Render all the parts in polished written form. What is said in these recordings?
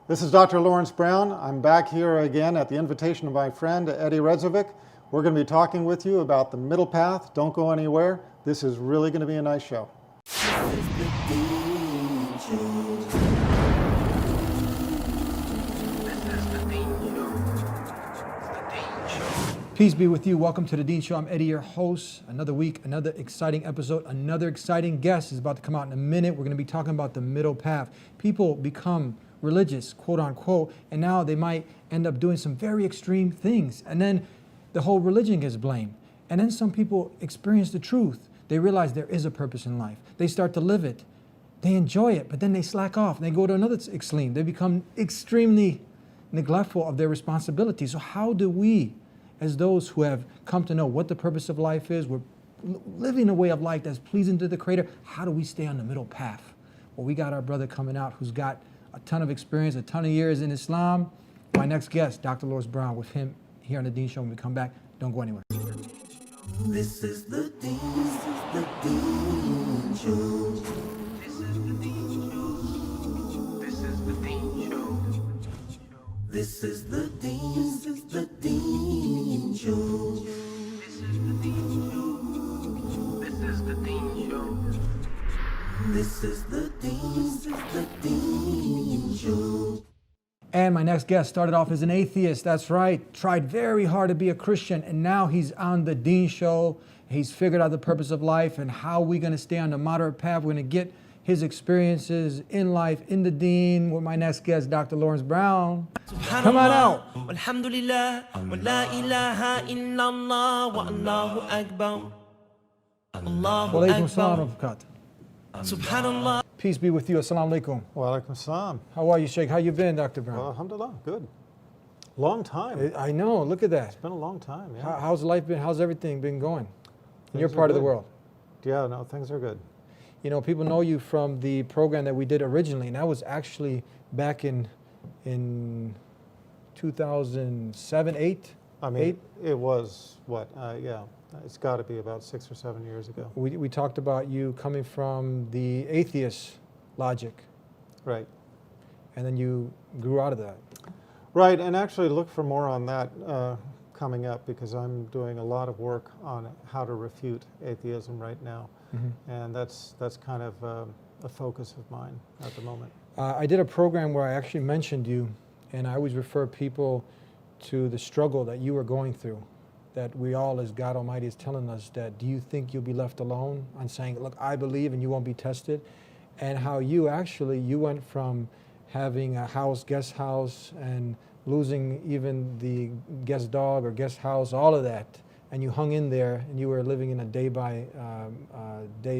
This is Dr. Lawrence Brown. I'm back here again at the invitation of my friend Eddie Redzovic. We're going to be talking with you about the middle path. Don't go anywhere. This is really going to be a nice show. Peace be with you. Welcome to the Deen Show. I'm Eddie, your host. Another week, another exciting episode, another exciting guest is about to come out in a minute. We're going to be talking about the middle path. People become religious, quote unquote, and now they might end up doing some very extreme things. And then the whole religion gets blamed. And then some people experience the truth. They realize there is a purpose in life. They start to live it. They enjoy it, but then they slack off and they go to another extreme. They become extremely neglectful of their responsibilities. So how do we, as those who have come to know what the purpose of life is, we're living a way of life that's pleasing to the Creator, how do we stay on the middle path? Well, we got our brother coming out who's got a ton of experience, a ton of years in Islam. My next guest, Dr. Lawrence Brown, with him here on the Deen Show. When we come back, don't go anywhere. This is the Deen Show. This is the Deen Show. This is the Deen Show. This is the Deen Show. This is the Deen Show. This is the Deen Show. This is the Deen Show. This is the Deen Show. And my next guest started off as an atheist, that's right, tried very hard to be a Christian, and now he's on the Deen Show. He's figured out the purpose of life and how we're going to stay on the moderate path. We're going to get his experiences in life, in the Deen, with my next guest, Dr. Lawrence Brown. Come on out. Alhamdulillah, wa la ilaha illallah, wa Allahu Akbar. Allahu Walaikum assalam wa Akbar. barakatuh. Subhanallah. Peace be with you. Assalamu alaikum. Wa alaikum salam. How are you, Sheikh? How you been, Dr. Brown? Well, alhamdulillah, good. Long time. I know, look at that. It's been a long time, yeah. How's life been? How's everything been going in your Things are part of the good. world? Yeah, no, things are good. You know, people know you from the program that we did originally, and that was actually back in 2007, 8? I mean, it was, what, yeah, it's got to be about 6 or 7 years ago. We talked about you coming from the atheist logic, Right. and then you grew out of that. Right, and actually look for more on that coming up, because I'm doing a lot of work on how to refute atheism right now. And that's kind of a focus of mine at the moment. I did a program where I actually mentioned you, and I always refer people to the struggle that you were going through, that we all, as God Almighty is telling us, that do you think you'll be left alone on saying, look, I believe and you won't be tested, and how you went from having a house, guest house, and losing even the guest dog or guest house, all of that, and you hung in there, and you were living in a day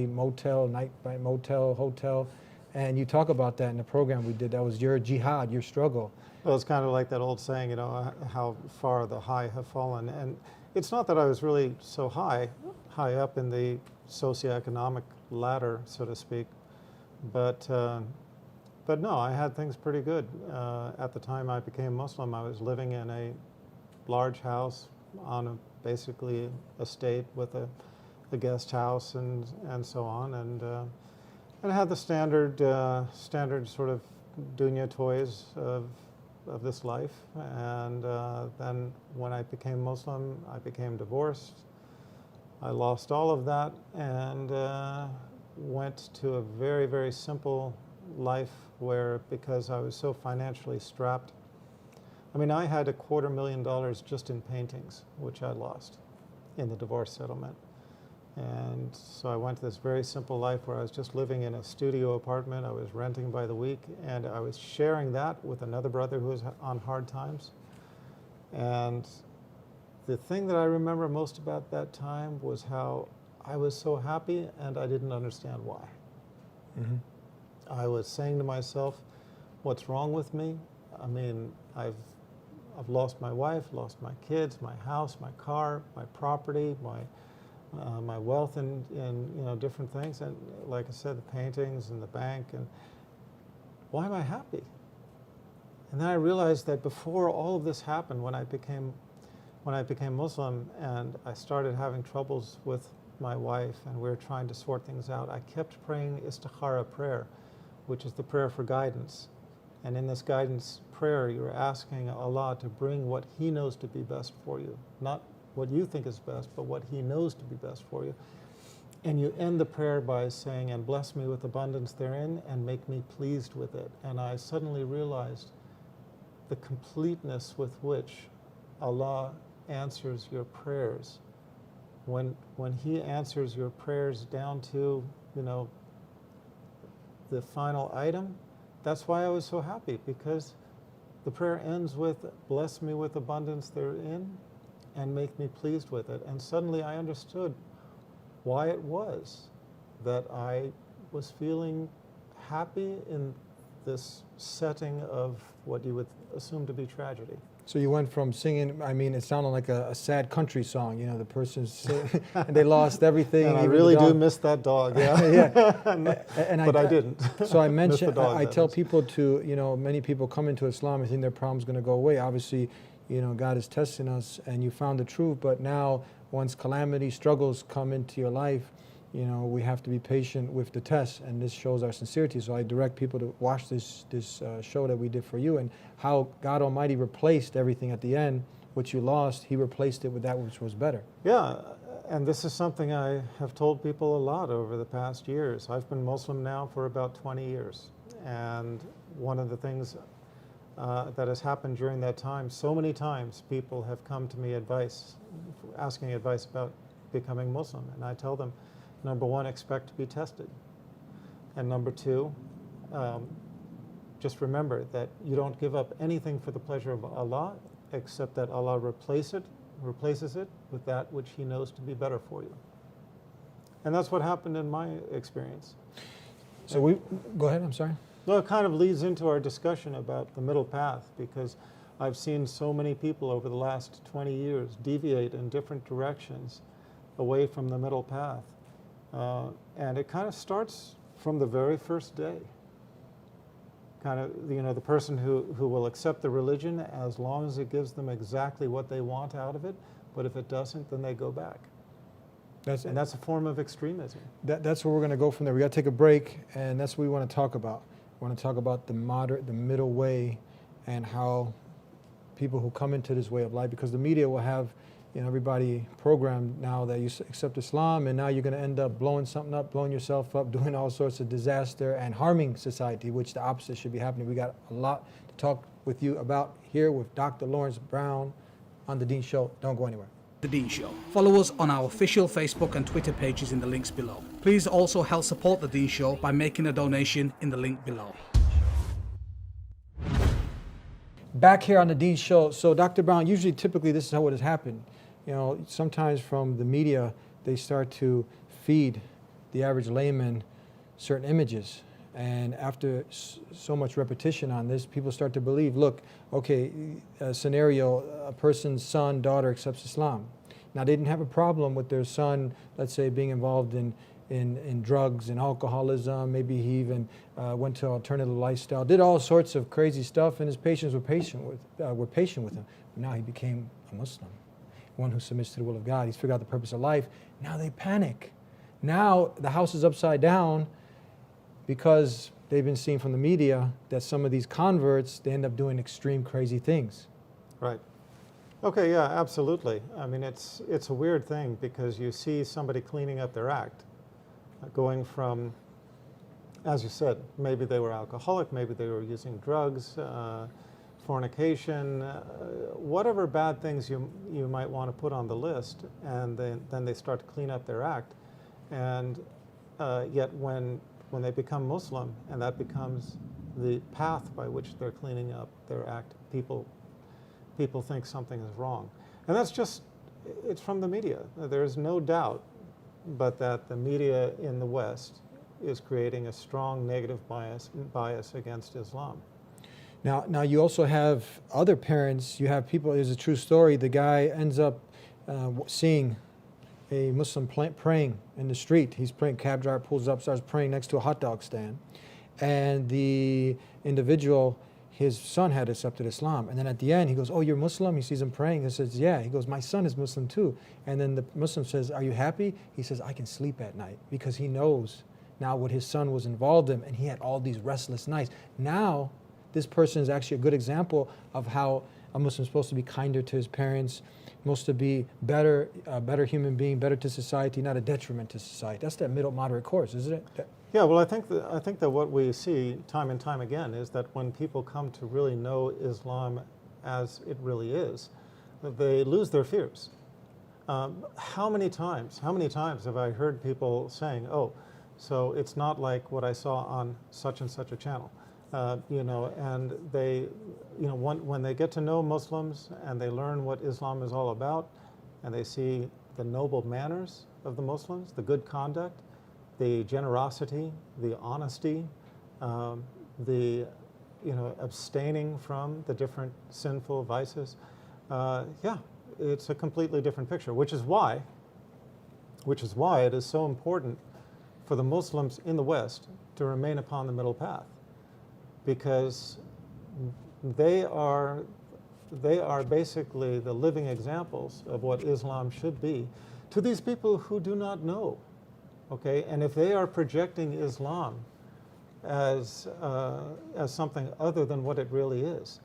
motel, night by motel, hotel, and you talk about that in the program we did. That was your jihad, your struggle. Well, it's kind of like that old saying, you know, how far the high have fallen. And it's not that I was really so high up in the socioeconomic ladder, so to speak, but no, I had things pretty good. At the time I became Muslim, I was living in a large house on basically estate with a guest house and so on, and I had the standard sort of dunya toys of this life. And then when I became Muslim, I became divorced. I lost all of that and went to a very, very simple life where, because I was so financially strapped, I mean, I had $250,000 just in paintings, which I lost in the divorce settlement. And so I went to this very simple life where I was just living in a studio apartment. I was renting by the week, and I was sharing that with another brother who was on hard times. And the thing that I remember most about that time was how I was so happy and I didn't understand why. I was saying to myself, what's wrong with me? I mean, I've lost my wife, lost my kids, my house, my car, my property, my wealth in you know, different things, and like I said, the paintings and the bank, and why am I happy? And then I realized that before all of this happened, when I became Muslim and I started having troubles with my wife and we were trying to sort things out, I kept praying istikhara prayer, which is the prayer for guidance. And in this guidance prayer, you're asking Allah to bring what He knows to be best for you. Not what you think is best, but what He knows to be best for you. And you end the prayer by saying, and bless me with abundance therein, and make me pleased with it. And I suddenly realized the completeness with which Allah answers your prayers. When He answers your prayers down to, the final item, that's why I was so happy, because the prayer ends with, bless me with abundance therein, and make me pleased with it. And suddenly I understood why it was that I was feeling happy in this setting of what you would assume to be tragedy. So you went from singing, it sounded like a sad country song, the person's, and they lost everything. And I even really the do dog. miss that dog, yeah. And But I didn't. So I Miss the mentioned, dog, I that tell is. people to, many people come into Islam and think their problem's going to go away. Obviously, God is testing us, and you found the truth, but now once calamity, struggles come into your life, we have to be patient with the test, and this shows our sincerity. So I direct people to watch this show that we did for you, and how God Almighty replaced everything at the end. What you lost, He replaced it with that which was better. Yeah, and this is something I have told people a lot over the past years. I've been Muslim now for about 20 years, and one of the things that has happened during that time, so many times people have come to me asking advice about becoming Muslim, and I tell them, number one, expect to be tested. And number two, just remember that you don't give up anything for the pleasure of Allah, except that Allah replaces it with that which He knows to be better for you. And that's what happened in my experience. So go ahead, I'm sorry. Well, it kind of leads into our discussion about the middle path, because I've seen so many people over the last 20 years deviate in different directions away from the middle path. And it kind of starts from the very first day. Kind of, the person who will accept the religion as long as it gives them exactly what they want out of it, but if it doesn't, then they go back. And that's a form of extremism. That's where we're going to go from there. We got to take a break, and that's what we want to talk about. We want to talk about the middle way, and how people who come into this way of life, because the media will have everybody programmed now that you accept Islam, and now you're going to end up blowing something up, blowing yourself up, doing all sorts of disaster and harming society, which the opposite should be happening. We got a lot to talk with you about here with Dr. Lawrence Brown on The Deen Show. Don't go anywhere. The Deen Show. Follow us on our official Facebook and Twitter pages in the links below. Please also help support The Deen Show by making a donation in the link below. Back here on The Deen Show. So Dr. Brown, typically this is how it has happened. Sometimes from the media, they start to feed the average layman certain images. And after so much repetition on this, people start to believe, look, okay, a scenario, a person's son, daughter accepts Islam. Now, they didn't have a problem with their son, let's say, being involved in drugs and alcoholism. Maybe he even went to alternative lifestyle, did all sorts of crazy stuff, and his patients were patient with him. But now he became a Muslim, one who submits to the will of God. He's figured out the purpose of life. Now they panic. Now the house is upside down, because they've been seeing from the media that some of these converts, they end up doing extreme, crazy things. Right. Okay, yeah, absolutely. It's a weird thing, because you see somebody cleaning up their act, going from, as you said, maybe they were alcoholic, maybe they were using drugs, fornication, whatever bad things you might want to put on the list, and then they start to clean up their act. And yet when they become Muslim, and that becomes the path by which they're cleaning up their act, people think something is wrong. And it's from the media. There's no doubt but that the media in the West is creating a strong negative bias against Islam. Now you also have other parents. You have people, there's a true story. The guy ends up seeing a Muslim praying in the street. He's praying, cab driver pulls up, starts praying next to a hot dog stand. And the individual, his son had accepted Islam. And then at the end, he goes, "Oh, you're Muslim?" He sees him praying. He says, "Yeah." He goes, "My son is Muslim too." And then the Muslim says, "Are you happy?" He says, "I can sleep at night," because he knows now what his son was involved in, and he had all these restless nights. Now this person is actually a good example of how a Muslim is supposed to be kinder to his parents, supposed to be better, a better human being, better to society, not a detriment to society. That's that middle moderate course, isn't it? Yeah, well, I think that what we see time and time again is that when people come to really know Islam as it really is, they lose their fears. How many times have I heard people saying, "Oh, so it's not like what I saw on such and such a channel," and they, when they get to know Muslims and they learn what Islam is all about, and they see the noble manners of the Muslims, the good conduct, the generosity, the honesty, the abstaining from the different sinful vices, it's a completely different picture, which is why it is so important for the Muslims in the West to remain upon the middle path, because they are basically the living examples of what Islam should be to these people who do not know. Okay, and if they are projecting Islam as something other than what it really is,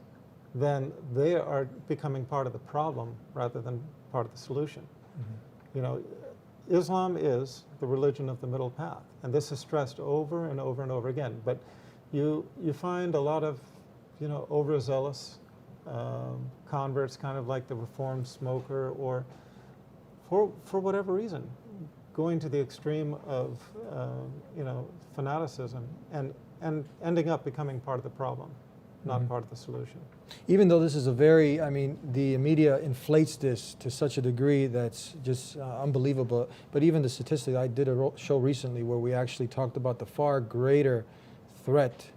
then they are becoming part of the problem rather than part of the solution. Islam is the religion of the middle path, and this is stressed over and over and over again. But you find a lot of overzealous converts, kind of like the reformed smoker, or for whatever reason, going to the extreme of fanaticism and ending up becoming part of the problem, not part of the solution. Even though this is the media inflates this to such a degree that's just unbelievable. But even the statistics, I did a show recently where we actually talked about the far greater threat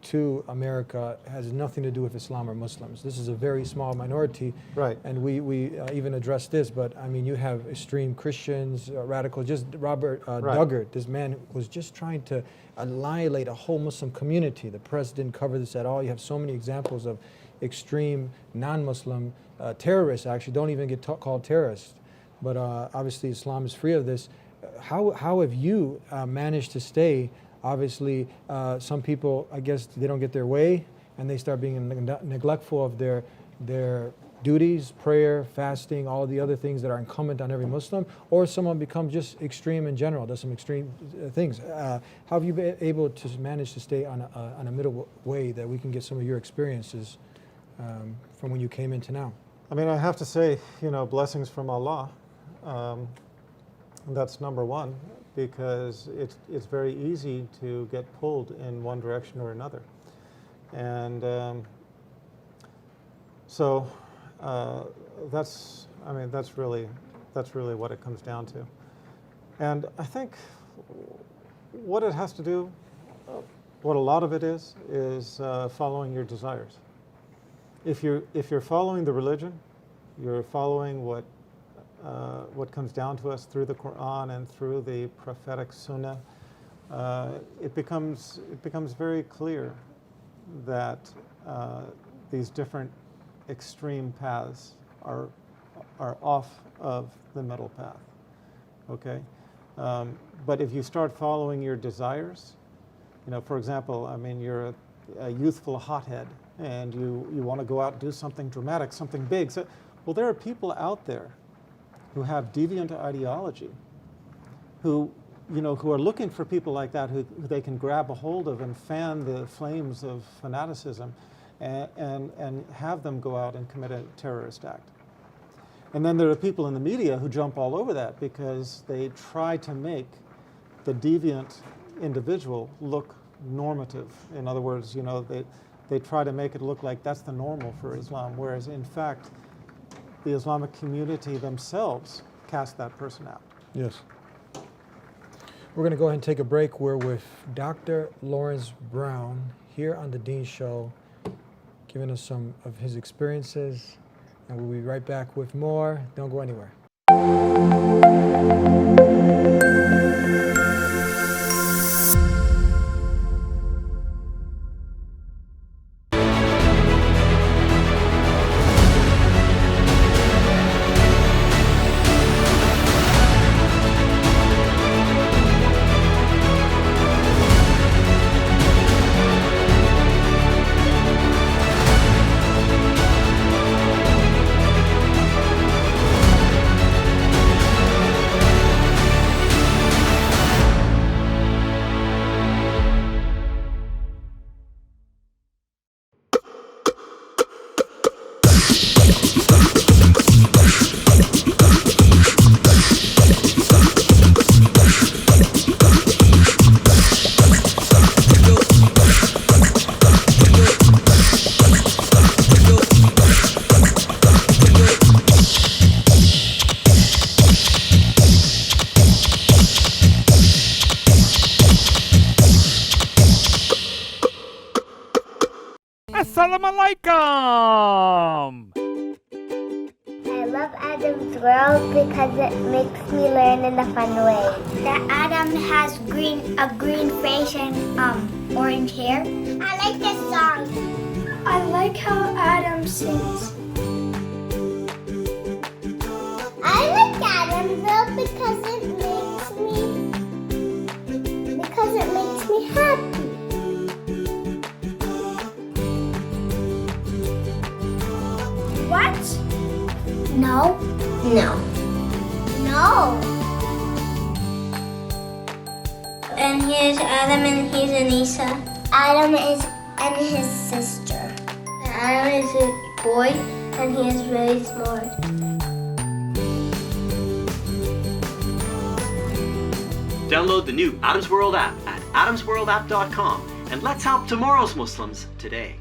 to America has nothing to do with Islam or Muslims. This is a very small minority, right? And we even addressed this. But you have extreme Christians, radical. Just Robert Dugard, this man was just trying to annihilate a whole Muslim community. The press didn't cover this at all. You have so many examples of extreme non-Muslim terrorists. Actually, don't even get called terrorists. But obviously, Islam is free of this. How have you managed to stay? Obviously, some people, I guess, they don't get their way, and they start being neglectful of their duties, prayer, fasting, all the other things that are incumbent on every Muslim, or someone becomes just extreme in general, does some extreme things. How have you been able to manage to stay on a middle way that we can get some of your experiences from when you came into now? I have to say, blessings from Allah. That's number one, because it's very easy to get pulled in one direction or another, and so that's really what it comes down to. And I think what it has to do, what a lot of it is following your desires. If you're following the religion, you're following what comes down to us through the Quran and through the prophetic Sunnah, it becomes very clear that these different extreme paths are off of the middle path. Okay, but if you start following your desires, for example, you're a youthful hothead and you want to go out and do something dramatic, something big. So, well, there are people out there who have deviant ideology, who are looking for people like that who they can grab a hold of and fan the flames of fanaticism and have them go out and commit a terrorist act. And then there are people in the media who jump all over that because they try to make the deviant individual look normative. In other words, they try to make it look like that's the normal for Islam, whereas in fact, the Islamic community themselves cast that person out. Yes. We're going to go ahead and take a break. We're with Dr. Lawrence Brown here on the Deen Show, giving us some of his experiences, and we'll be right back with more. Don't go anywhere. alaikum! I love Adam's world because it makes me learn in a fun way. That Adam has a green face and orange hair. I like this song. I like how Adam sings. I like Adam's world because it makes me happy. What? No. No. No. And here's Adam and here's Anissa. Adam is and his sister. Adam is a boy and he is really smart. Download the new Adam's World app at adamsworldapp.com and let's help tomorrow's Muslims today.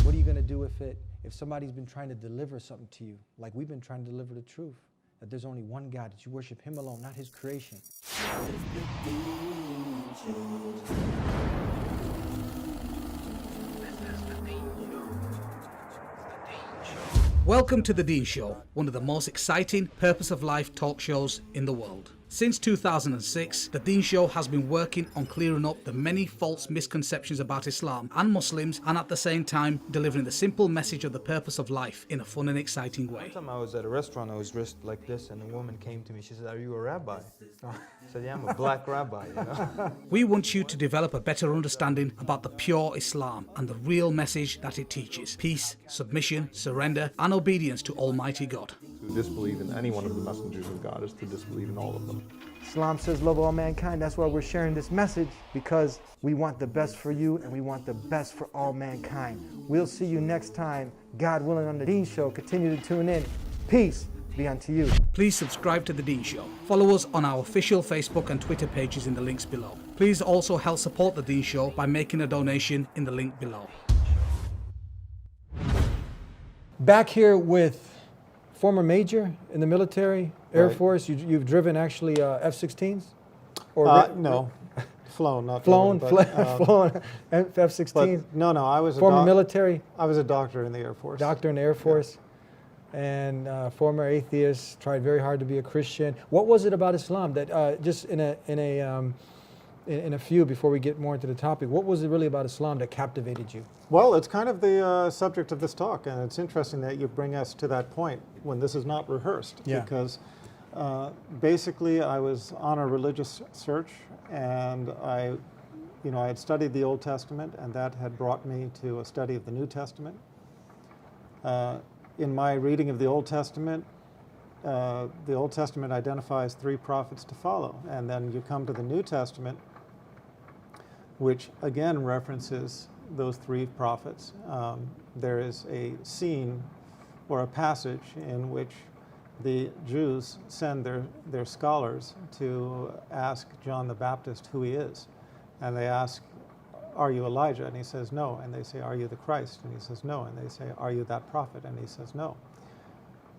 What are you going to do with it if somebody's been trying to deliver something to you, like we've been trying to deliver the truth, that there's only one God, that you worship him alone, not his creation? Welcome to The Deen Show, one of the most exciting purpose of life talk shows in the world. Since 2006, The Deen Show has been working on clearing up the many false misconceptions about Islam and Muslims, and at the same time delivering the simple message of the purpose of life in a fun and exciting way. One time I was at a restaurant, I was dressed like this, and a woman came to me. She said, "Are you a rabbi?" I said, "Yeah, I'm a black rabbi, you know." We want you to develop a better understanding about the pure Islam and the real message that it teaches: peace, submission, surrender, and obedience to Almighty God. To disbelieve in any one of the messengers of God is to disbelieve in all of them. Islam says love all mankind. That's why we're sharing this message, because we want the best for you and we want the best for all mankind. We'll see you next time, God willing, on The Deen Show. Continue to tune in. Peace be unto you. Please subscribe to The Deen Show. Follow us on our official Facebook and Twitter pages in the links below. Please also help support The Deen Show by making a donation in the link below. Back here with former major in the military, Air Right. Force. You've driven actually F-16s? No, flown, not Flown, driven, but, flown F-16s? but no, I was Former military? I was a doctor in the Air Force. Doctor in the Air Force. And former atheist, tried very hard to be a Christian. What was it about Islam that, just in a few, before we get more into the topic, what was it really about Islam that captivated you? Well, it's kind of the subject of this talk, and it's interesting that you bring us to that point when this is not rehearsed. Yeah. Because basically I was on a religious search, and I had studied the Old Testament, and that had brought me to a study of the New Testament. In my reading of the Old Testament identifies 3 prophets to follow, and then you come to the New Testament, which again references those 3 prophets. There is a scene or a passage in which the Jews send their scholars to ask John the Baptist who he is. And they ask, "Are you Elijah?" And he says, "No." And they say, "Are you the Christ?" And he says, "No." And they say, "Are you that prophet?" And he says, "No."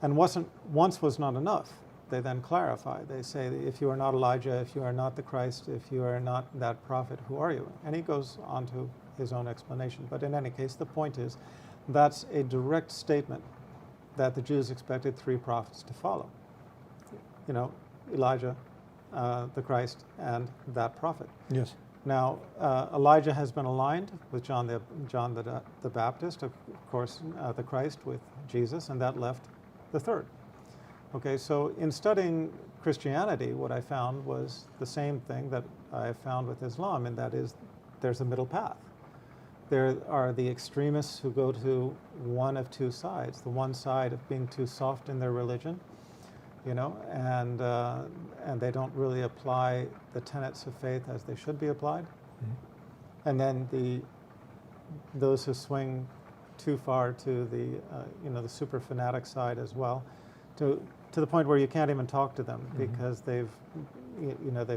And once was not enough. They then clarify. They say, "If you are not Elijah, if you are not the Christ, if you are not that prophet, who are you?" And he goes on to his own explanation. But in any case, the point is that's a direct statement that the Jews expected 3 prophets to follow. You know, Elijah, the Christ, and that prophet. Yes. Now, Elijah has been aligned with John the Baptist, of course, the Christ with Jesus, and that left the third. Okay, so in studying Christianity, what I found was the same thing that I found with Islam, and that is there's a middle path. There are the extremists who go to one of 2 sides, the one side of being too soft in their religion, you know, and they don't really apply the tenets of faith as they should be applied. Mm-hmm. And then those who swing too far to the the super fanatic side as well, to the point where you can't even talk to them, mm-hmm. because they've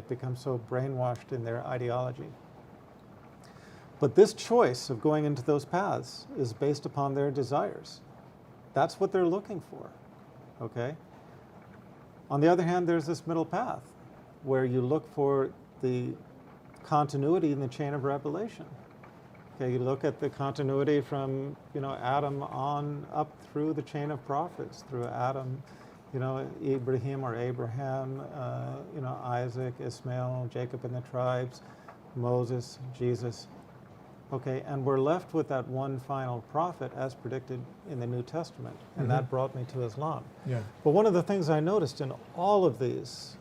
become so brainwashed in their ideology. But this choice of going into those paths is based upon their desires. That's what they're looking for, okay? On the other hand, there's this middle path where you look for the continuity in the chain of revelation. Okay, you look at the continuity from, Adam on up through the chain of prophets, through Adam, Abraham, Isaac, Ishmael, Jacob and the tribes, Moses, Jesus. Okay, and we're left with that one final prophet as predicted in the New Testament, and that brought me to Islam. Yeah. But one of the things I noticed in all of these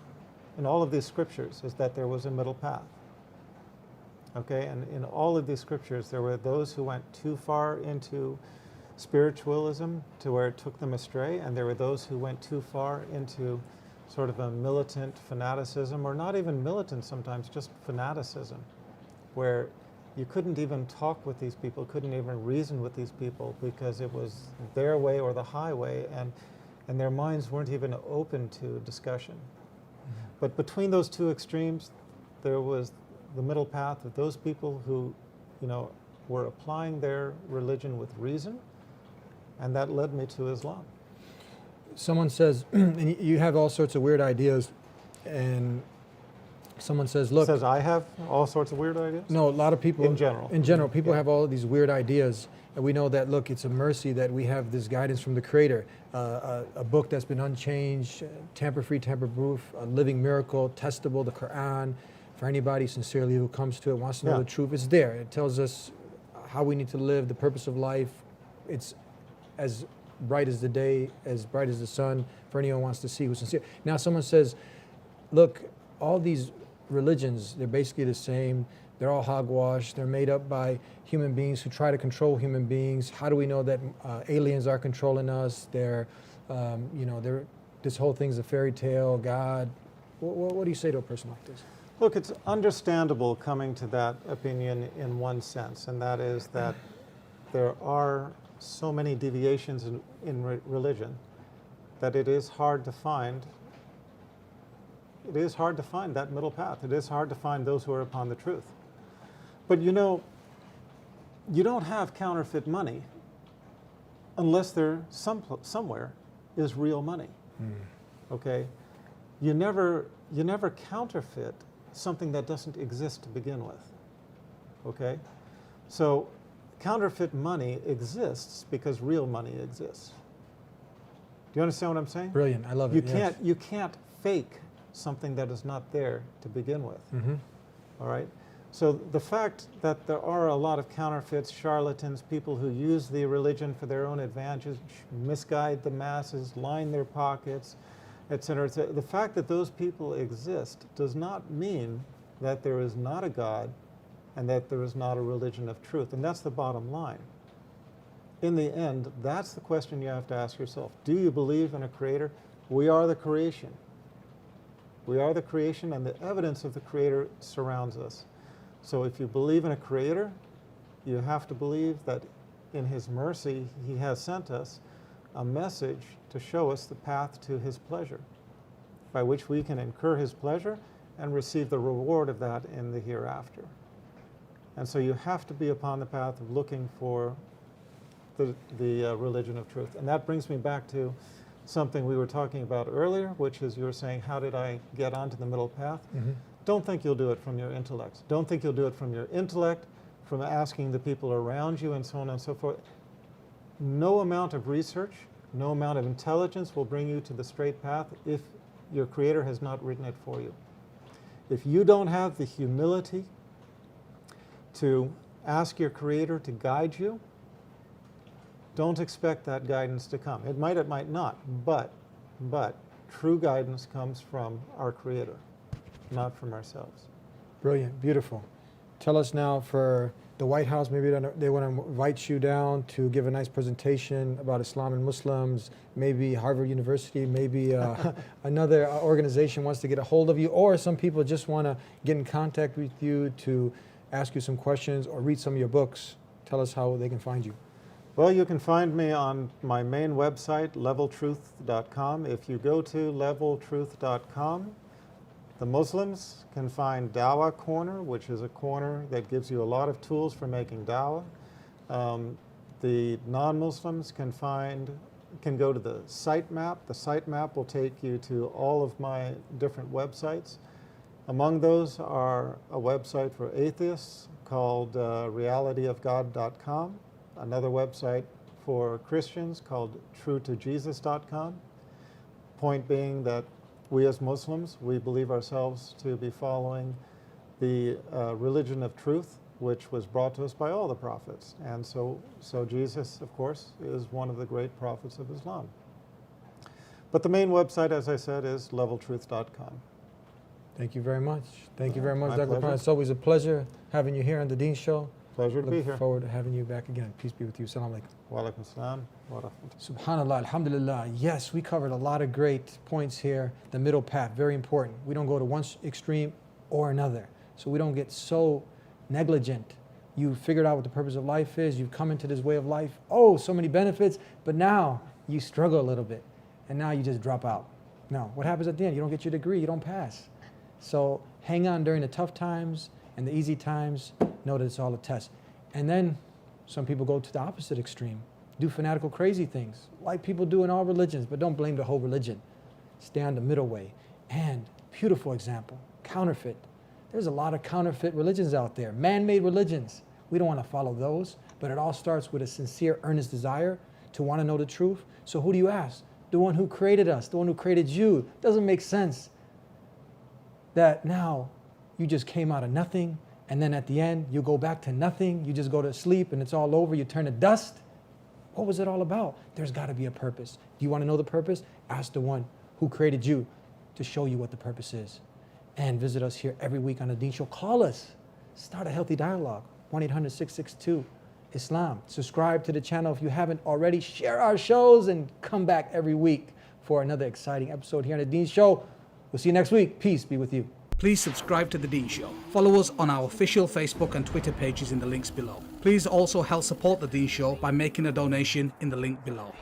scriptures is that there was a middle path. Okay, and in all of these scriptures, there were those who went too far into spiritualism to where it took them astray, and there were those who went too far into sort of a militant fanaticism, or not even militant sometimes, just fanaticism, where you couldn't even talk with these people, couldn't even reason with these people because it was their way or the highway, and their minds weren't even open to discussion. Mm-hmm. But between those 2 extremes, there was the middle path of those people who, were applying their religion with reason, and that led me to Islam. Someone says, and you have all sorts of weird ideas, and someone says, look. Says I have all sorts of weird ideas? No, a lot of people. In general. In general, people have all of these weird ideas, and we know that, look, it's a mercy that we have this guidance from the Creator, a book that's been unchanged, tamper-free, tamper-proof, a living miracle, testable, the Quran. For anybody sincerely who comes to it, wants to know the truth, it's there. It tells us how we need to live, the purpose of life. It's as bright as the day, as bright as the sun, for anyone who wants to see who's sincere. Now someone says, look, all these religions, they're basically the same. They're all hogwash. They're made up by human beings who try to control human beings. How do we know that aliens are controlling us? This whole thing's a fairy tale, God. What do you say to a person like this? Look, it's understandable coming to that opinion in one sense, and that is that there are so many deviations in religion that it is hard to find. It is hard to find that middle path. It is hard to find those who are upon the truth. But you don't have counterfeit money unless there somewhere is real money. Okay? You never counterfeit something that doesn't exist to begin with. Okay? So counterfeit money exists because real money exists. Do you understand what I'm saying? Brilliant. I love it. You can't fake something that is not there to begin with. Mm-hmm. All right? So the fact that there are a lot of counterfeits, charlatans, people who use the religion for their own advantage, misguide the masses, line their pockets, etc. The fact that those people exist does not mean that there is not a God and that there is not a religion of truth. And that's the bottom line. In the end, that's the question you have to ask yourself. Do you believe in a creator? We are the creation. We are the creation, and the evidence of the creator surrounds us. So if you believe in a creator, you have to believe that in his mercy, he has sent us a message to show us the path to his pleasure, by which we can incur his pleasure and receive the reward of that in the hereafter. And so you have to be upon the path of looking for the religion of truth. And that brings me back to something we were talking about earlier, which is you were saying, how did I get onto the middle path? Mm-hmm. Don't think you'll do it from your intellect. Don't think you'll do it from your intellect, from asking the people around you and so on and so forth. no amount of research, no amount of intelligence will bring you to the straight path if your Creator has not written it for you. If you don't have the humility to ask your Creator to guide you, don't expect that guidance to come. It might not, but true guidance comes from our Creator, not from ourselves. Brilliant, beautiful. Tell us now, for the White House, maybe they want to invite you down to give a nice presentation about Islam and Muslims, maybe Harvard University, maybe another organization wants to get a hold of you, or some people just want to get in contact with you to ask you some questions or read some of your books. Tell us how they can find you. Well, you can find me on my main website, leveltruth.com. If you go to leveltruth.com, the Muslims can find Dawah Corner, which is a corner that gives you a lot of tools for making Dawah. The non-Muslims can go to the sitemap. The sitemap will take you to all of my different websites. Among those are a website for atheists called realityofgod.com, another website for Christians called truetojesus.com. Point being that we as Muslims, we believe ourselves to be following the religion of truth, which was brought to us by all the prophets. And so Jesus, of course, is one of the great prophets of Islam. But the main website, as I said, is leveltruth.com. Thank you very much. Thank you very much, My Dr. pleasure. Khan. It's always a pleasure having you here on the Deen Show. Pleasure to be here. Look forward to having you back again. Peace be with you. Assalamu alaikum. Wa alaikum salam wa rahmatullah. Subhanallah, alhamdulillah. Yes, we covered a lot of great points here. The middle path, very important. We don't go to one extreme or another. So we don't get so negligent. You figured out what the purpose of life is. You've come into this way of life. Oh, so many benefits. But now you struggle a little bit. And now you just drop out. No, what happens at the end? You don't get your degree. You don't pass. So hang on during the tough times and the easy times. Know that it's all a test. And then some people go to the opposite extreme. Do fanatical, crazy things, like people do in all religions, but don't blame the whole religion. Stay on the middle way. And beautiful example, counterfeit. There's a lot of counterfeit religions out there, man-made religions. We don't want to follow those, but it all starts with a sincere, earnest desire to want to know the truth. So who do you ask? The one who created us, the one who created you. Doesn't make sense that now you just came out of nothing, and then at the end, you go back to nothing. You just go to sleep and it's all over. You turn to dust. What was it all about? There's got to be a purpose. Do you want to know the purpose? Ask the one who created you to show you what the purpose is. And visit us here every week on the Deen Show. Call us. Start a healthy dialogue. 1-800-662-ISLAM. Subscribe to the channel if you haven't already. Share our shows and come back every week for another exciting episode here on the Deen Show. We'll see you next week. Peace be with you. Please subscribe to The Deen Show. Follow us on our official Facebook and Twitter pages in the links below. Please also help support The Deen Show by making a donation in the link below.